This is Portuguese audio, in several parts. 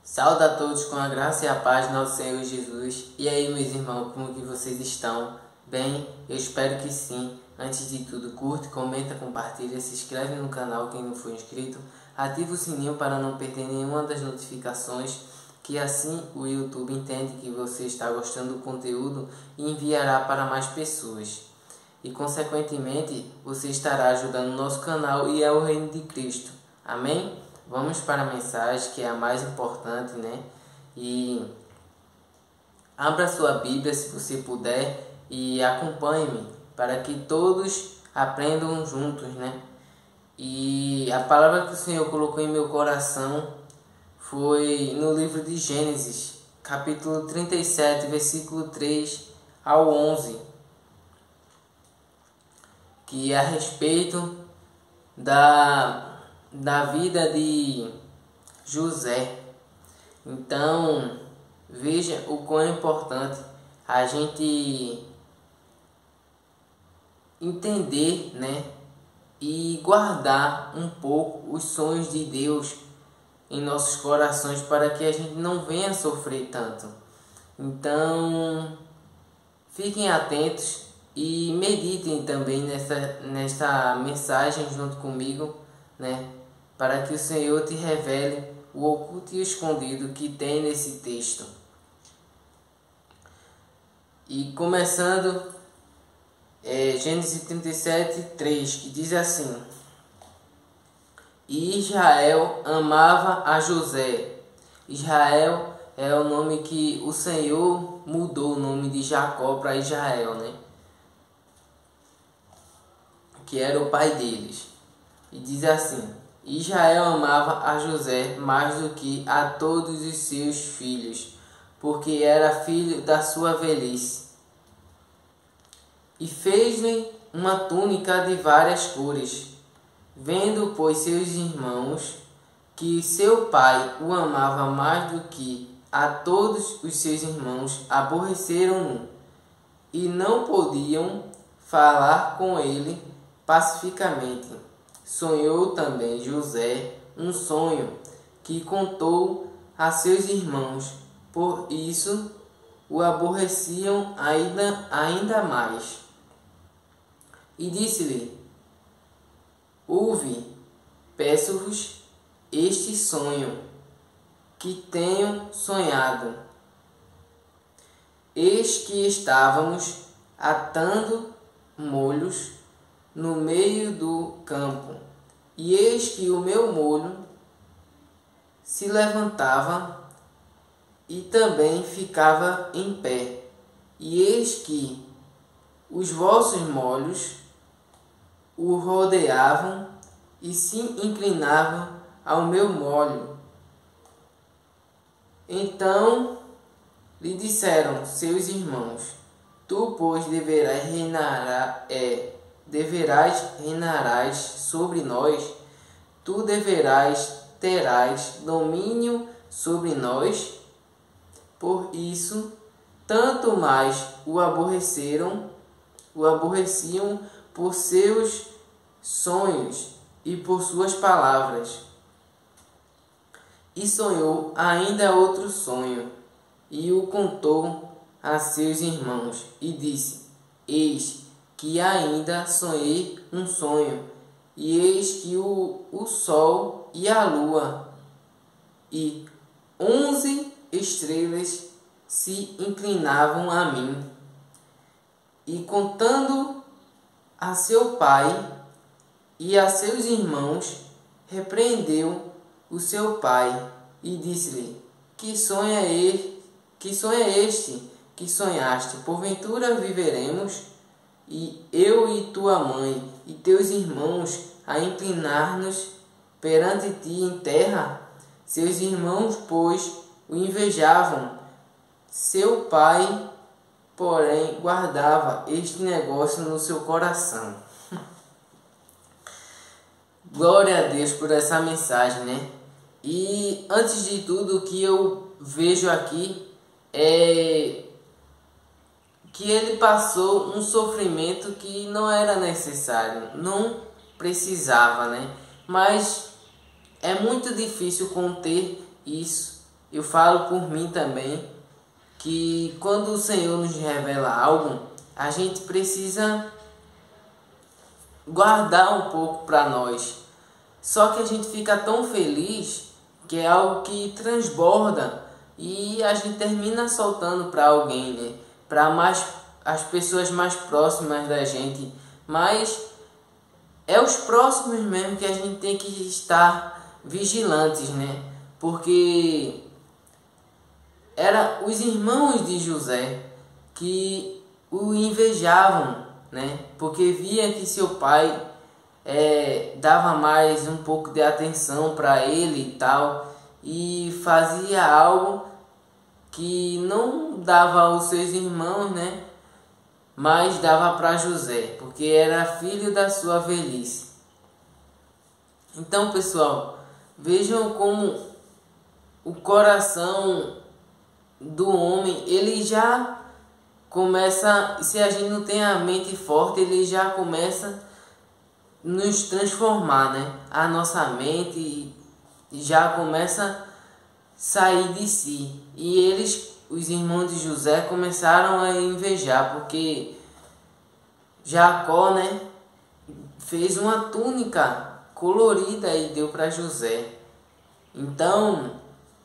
Saúde a todos com a graça e a paz do nosso Senhor Jesus. E aí, meus irmãos, como que vocês estão? Bem, eu espero que sim. Antes de tudo, curte, comenta, compartilha, se inscreve no canal quem não for inscrito, ativa o sininho para não perder nenhuma das notificações, que assim o YouTube entende que você está gostando do conteúdo e enviará para mais pessoas. E consequentemente, você estará ajudando o nosso canal e ao reino de Cristo. Amém? Vamos para a mensagem, que é a mais importante, né? E abra sua Bíblia se você puder e acompanhe-me para que todos aprendam juntos, né? E a palavra que o Senhor colocou em meu coração foi no livro de Gênesis, capítulo 37, versículo 3 ao 11, que é a respeito da vida de José. Então, veja o quão é importante a gente entender, né, e guardar um pouco os sonhos de Deus em nossos corações para que a gente não venha sofrer tanto. Então, fiquem atentos e meditem também nesta mensagem junto comigo, né? Para que o Senhor te revele o oculto e o escondido que tem nesse texto. E começando, Gênesis 37, 3, que diz assim: E Israel amava a José. Israel é o nome que o Senhor mudou o nome de Jacó para Israel, né? Que era o pai deles. E diz assim: Israel amava a José mais do que a todos os seus filhos, porque era filho da sua velhice. E fez-lhe uma túnica de várias cores. Vendo, pois, seus irmãos que seu pai o amava mais do que a todos os seus irmãos, aborreceram-no e não podiam falar com ele pacificamente. Sonhou também José um sonho que contou a seus irmãos, por isso o aborreciam ainda mais. E disse-lhe: Ouve, peço-vos este sonho que tenho sonhado. Eis que estávamos atando molhos no meio do campo, e eis que o meu molho se levantava e também ficava em pé, e eis que os vossos molhos o rodeavam e se inclinavam ao meu molho. Então lhe disseram seus irmãos: Tu, pois, reinarás sobre nós, terás domínio sobre nós. Por isso, tanto mais o aborreciam por seus sonhos e por suas palavras. E sonhou ainda outro sonho, e o contou a seus irmãos, e disse: Eis que ainda sonhei um sonho, e eis que o sol e a lua e 11 estrelas se inclinavam a mim. E contando a seu pai e a seus irmãos, repreendeu o seu pai e disse-lhe: Que sonho é este que sonhaste? Porventura viveremos, e eu e tua mãe e teus irmãos a inclinar-nos perante ti em terra? Seus irmãos, pois, o invejavam. Seu pai, porém, guardava este negócio no seu coração. Glória a Deus por essa mensagem, né? E antes de tudo, o que eu vejo aqui é que ele passou um sofrimento que não era necessário, não precisava, né? Mas é muito difícil conter isso eu falo por mim também, que quando o Senhor nos revela algo, a gente precisa guardar um pouco para nós. Só que a gente fica tão feliz que é algo que transborda e a gente termina soltando para alguém, né? Para mais as pessoas mais próximas da gente. Mas é os próximos mesmo que a gente tem que estar vigilantes, né? Porque era os irmãos de José que o invejavam, né? Porque via que seu pai dava mais um pouco de atenção para ele e tal, e fazia algo que não dava aos seus irmãos, né? Mas dava para José, porque era filho da sua velhice. Então, pessoal, vejam como o coração do homem, ele já começa, se a gente não tem a mente forte, ele já começa nos transformar, né? A nossa mente já começa a sair de si. E eles, os irmãos de José, começaram a invejar, porque Jacó, né, fez uma túnica colorida e deu para José. Então,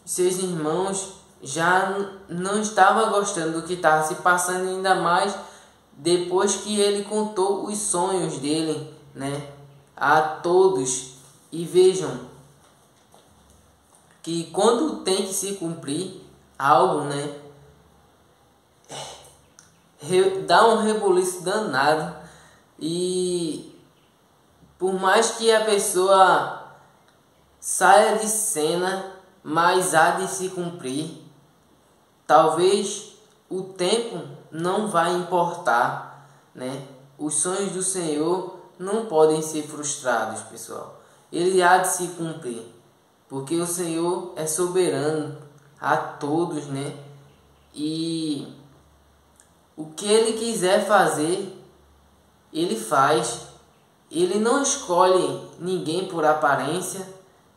seus irmãos já não estavam gostando do que estava se passando, ainda mais depois que ele contou os sonhos dele, né, a todos. E vejam que quando tem que se cumprir algo, né, dá um rebuliço danado. E por mais que a pessoa saia de cena, mas há de se cumprir. Talvez o tempo não vai importar, né? Os sonhos do Senhor não podem ser frustrados, pessoal. Ele há de se cumprir, porque o Senhor é soberano a todos, né? E o que Ele quiser fazer, Ele faz. Ele não escolhe ninguém por aparência,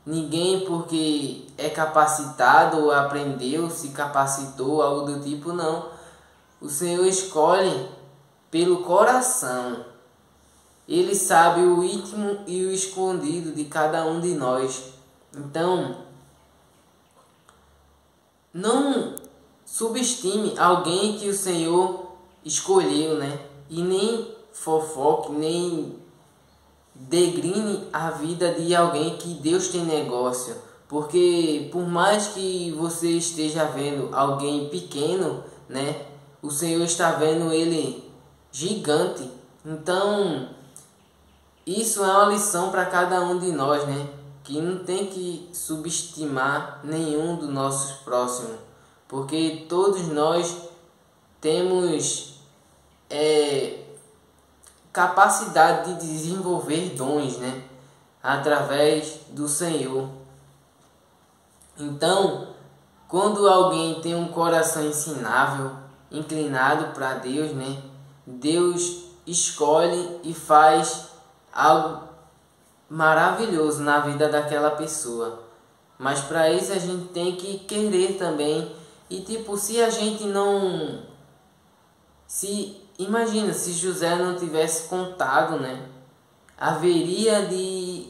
ninguém porque é capacitado ou aprendeu, se capacitou, algo do tipo, não. O Senhor escolhe pelo coração. Ele sabe o íntimo e o escondido de cada um de nós. Então, não subestime alguém que o Senhor escolheu, né? E nem fofoque, nem degrine a vida de alguém que Deus tem negócio. Porque por mais que você esteja vendo alguém pequeno, né, o Senhor está vendo ele gigante. Então, isso é uma lição para cada um de nós, né? Que não tem que subestimar nenhum dos nossos próximos. Porque todos nós temos capacidade de desenvolver dons, né? Através do Senhor. Então, quando alguém tem um coração ensinável, inclinado para Deus, né? Deus escolhe e faz algo maravilhoso na vida daquela pessoa. Mas para isso a gente tem que querer também. E tipo, se a gente não... Imagina se José não tivesse contado, né? Haveria de...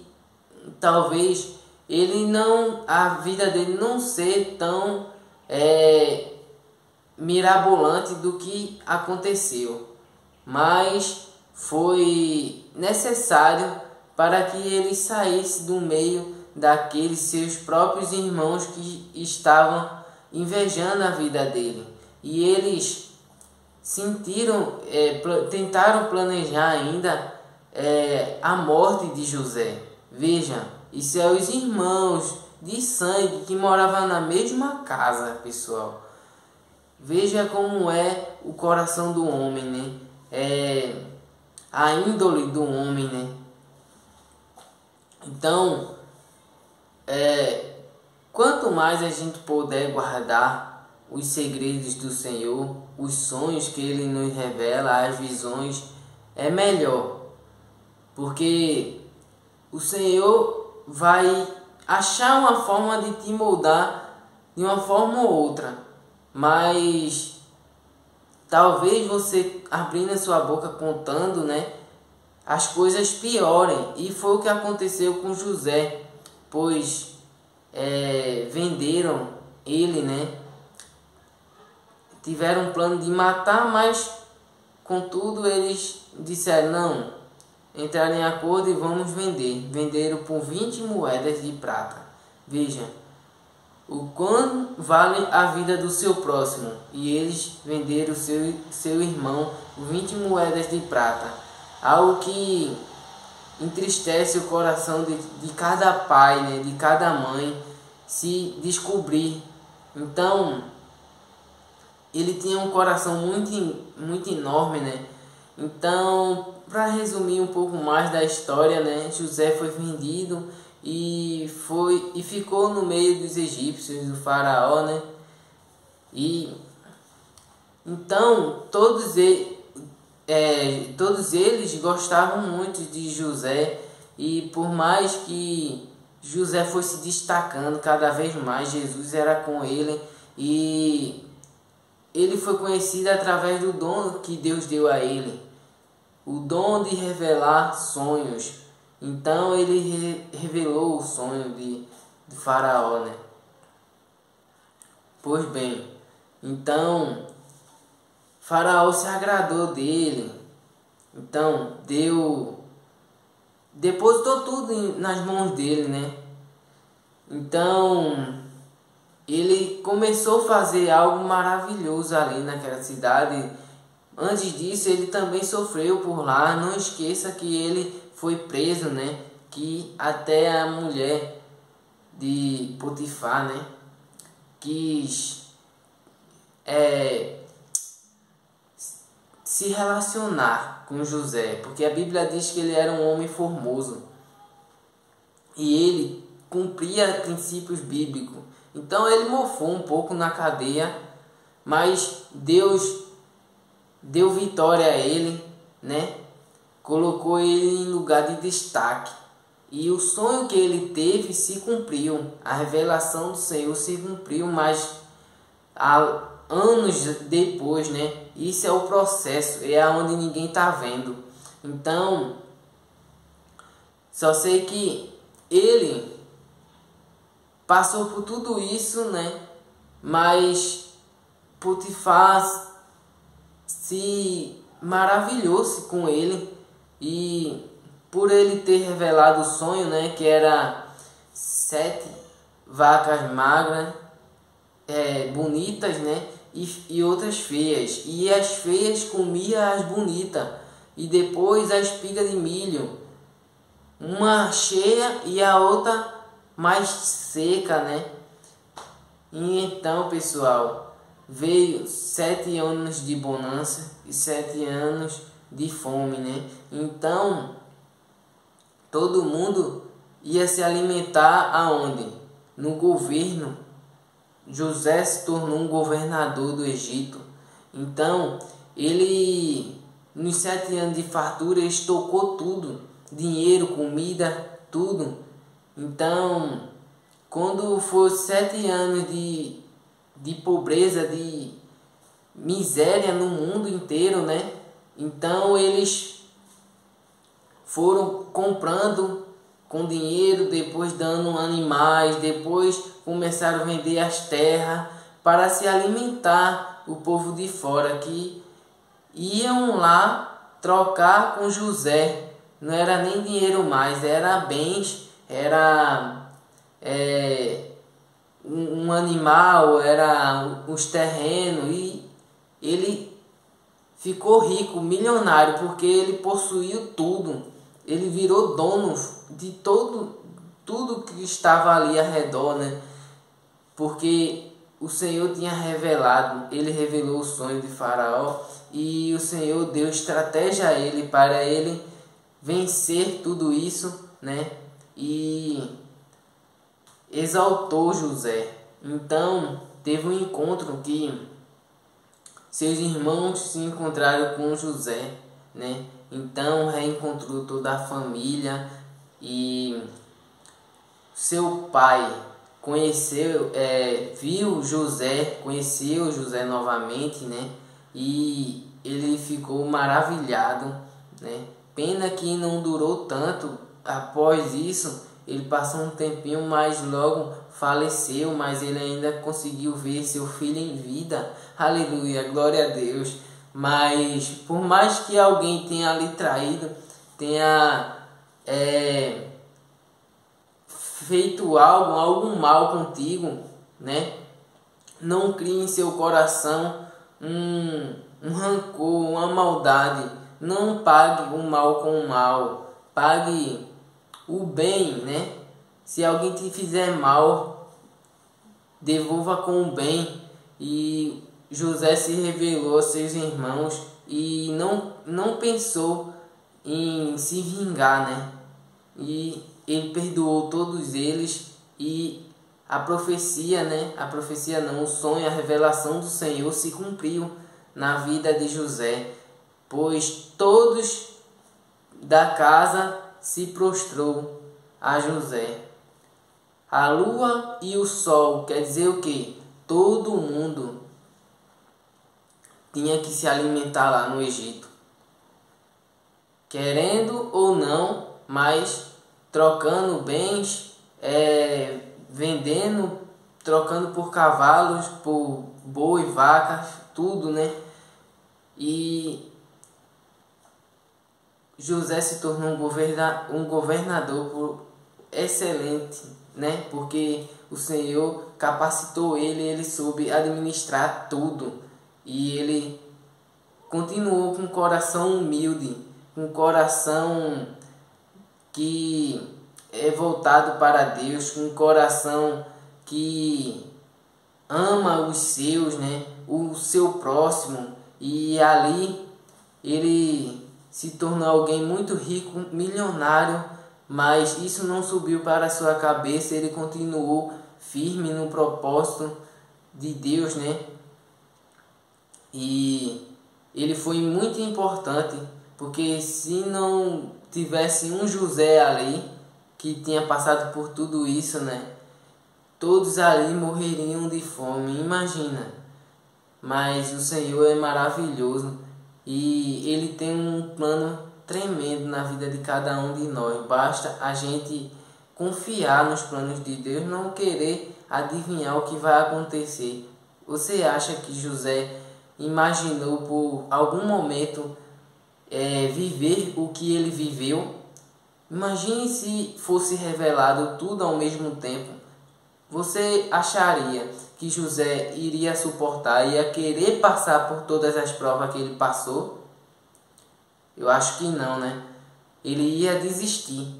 Talvez ele não... A vida dele não ser tão mirabolante do que aconteceu. Mas foi necessário para que ele saísse do meio daqueles seus próprios irmãos que estavam invejando a vida dele. E eles tentaram planejar ainda a morte de José. Veja, isso é os irmãos de sangue que moravam na mesma casa, pessoal. Veja como é o coração do homem, né? A índole do homem, né? Então, quanto mais a gente puder guardar os segredos do Senhor, os sonhos que Ele nos revela, as visões, é melhor. Porque o Senhor vai achar uma forma de te moldar de uma forma ou outra, mas talvez você abrindo a sua boca contando, né, as coisas piorem. E foi o que aconteceu com José, pois venderam ele, né? Tiveram um plano de matar, mas contudo eles disseram não, entraram em acordo e vamos vender. Venderam por 20 moedas de prata. Veja o quanto vale a vida do seu próximo. E eles venderam seu irmão por 20 moedas de prata. Algo que entristece o coração de cada pai, né, de cada mãe, se descobrir. Então, ele tinha um coração muito enorme, né? Então, para resumir um pouco mais da história, né, José foi vendido e ficou no meio dos egípcios, do faraó, né? E então todos eles gostavam muito de José, e por mais que José fosse destacando cada vez mais, Jesus era com ele, e ele foi conhecido através do dom que Deus deu a ele, o dom de revelar sonhos. Então ele revelou o sonho de Faraó, né? Pois bem, então Faraó se agradou dele, então depositou tudo nas mãos dele, né? Então ele começou a fazer algo maravilhoso ali naquela cidade. Antes disso, ele também sofreu por lá. Não esqueça que ele foi preso, né? Que até a mulher de Potifar, né, quis se relacionar com José, porque a Bíblia diz que ele era um homem formoso e ele cumpria princípios bíblicos. Então ele mofou um pouco na cadeia, mas Deus deu vitória a ele, né? Colocou ele em lugar de destaque. E o sonho que ele teve se cumpriu. A revelação do Senhor se cumpriu, mas há anos depois, né? Isso é o processo, é onde ninguém está vendo. Então, só sei que ele passou por tudo isso, né? Mas Potifar se maravilhou-se com ele, e por ele ter revelado o sonho, né, que era 7 vacas magras, bonitas, né, e outras feias, e as feias comiam as bonitas, e depois a espiga de milho, uma cheia e a outra mais seca, né? E então, pessoal, veio 7 anos de bonança e 7 anos de fome, né? Então todo mundo ia se alimentar aonde? No governo. José se tornou um governador do Egito. Então ele, nos 7 anos de fartura, estocou tudo, dinheiro, comida, tudo. Então quando for 7 anos de pobreza, de miséria no mundo inteiro, né? Então eles foram comprando com dinheiro, depois dando animais, depois começaram a vender as terras para se alimentar. O povo de fora que iam lá trocar com José, não era nem dinheiro mais, era bens, era um animal, era os terrenos, e ele ficou rico, milionário, porque ele possuiu tudo. Ele virou dono de tudo que estava ali ao redor, né? Porque o Senhor tinha revelado, ele revelou o sonho de Faraó, e o Senhor deu estratégia a ele para ele vencer tudo isso, né? E exaltou José. Então teve um encontro que seus irmãos se encontraram com José, né? Então reencontrou toda a família, e seu pai conheceu José novamente, né? E ele ficou maravilhado, né? Pena que não durou tanto. Após isso, ele passou um tempinho, mas logo faleceu, mas ele ainda conseguiu ver seu filho em vida. Aleluia, glória a Deus. Mas por mais que alguém tenha lhe traído, tenha feito algum mal contigo, né? Não crie em seu coração um rancor, uma maldade. Não pague o mal com o mal. Pague o bem, né? Se alguém te fizer mal, devolva com o bem. E José se revelou a seus irmãos e não pensou em se vingar, né? E ele perdoou todos eles, e a profecia, né? A profecia não, o sonho, a revelação do Senhor se cumpriu na vida de José, pois todos da casa se prostrou a José. A lua e o sol, quer dizer o quê? Todo mundo tinha que se alimentar lá no Egito, querendo ou não, mas trocando bens, vendendo, trocando por cavalos, por boi, vacas, tudo, né? E José se tornou um governador excelente, né? Porque o Senhor capacitou ele soube administrar tudo. E ele continuou com um coração humilde, com um coração que é voltado para Deus, com um coração que ama os seus, né? O seu próximo. E ali ele se tornou alguém muito rico, milionário, mas isso não subiu para a sua cabeça. Ele continuou firme no propósito de Deus, né? E ele foi muito importante, porque se não tivesse um José ali que tinha passado por tudo isso, né? Todos ali morreriam de fome, imagina. Mas o Senhor é maravilhoso e Ele tem um plano tremendo na vida de cada um de nós. Basta a gente confiar nos planos de Deus, não querer adivinhar o que vai acontecer. Você acha que José imaginou por algum momento viver o que ele viveu? Imagine se fosse revelado tudo ao mesmo tempo. Você acharia que José iria suportar, ia querer passar por todas as provas que ele passou? Eu acho que não, né? Ele ia desistir,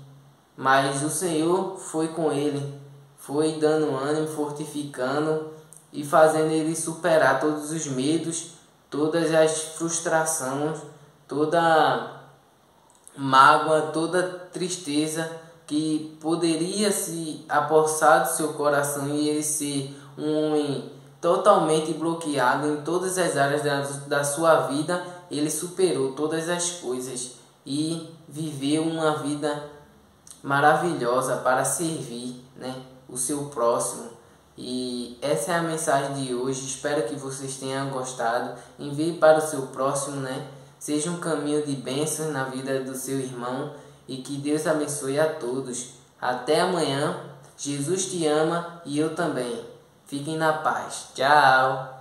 mas o Senhor foi com ele, foi dando ânimo, fortificando e fazendo ele superar todos os medos, todas as frustrações, toda mágoa, toda tristeza que poderia se apossar do seu coração e ele ser um homem totalmente bloqueado em todas as áreas da sua vida. Ele superou todas as coisas e viveu uma vida maravilhosa para servir, né, o seu próximo. E essa é a mensagem de hoje. Espero que vocês tenham gostado. Envie para o seu próximo, né? Seja um caminho de bênçãos na vida do seu irmão e que Deus abençoe a todos. Até amanhã. Jesus te ama e eu também. Fiquem na paz. Tchau.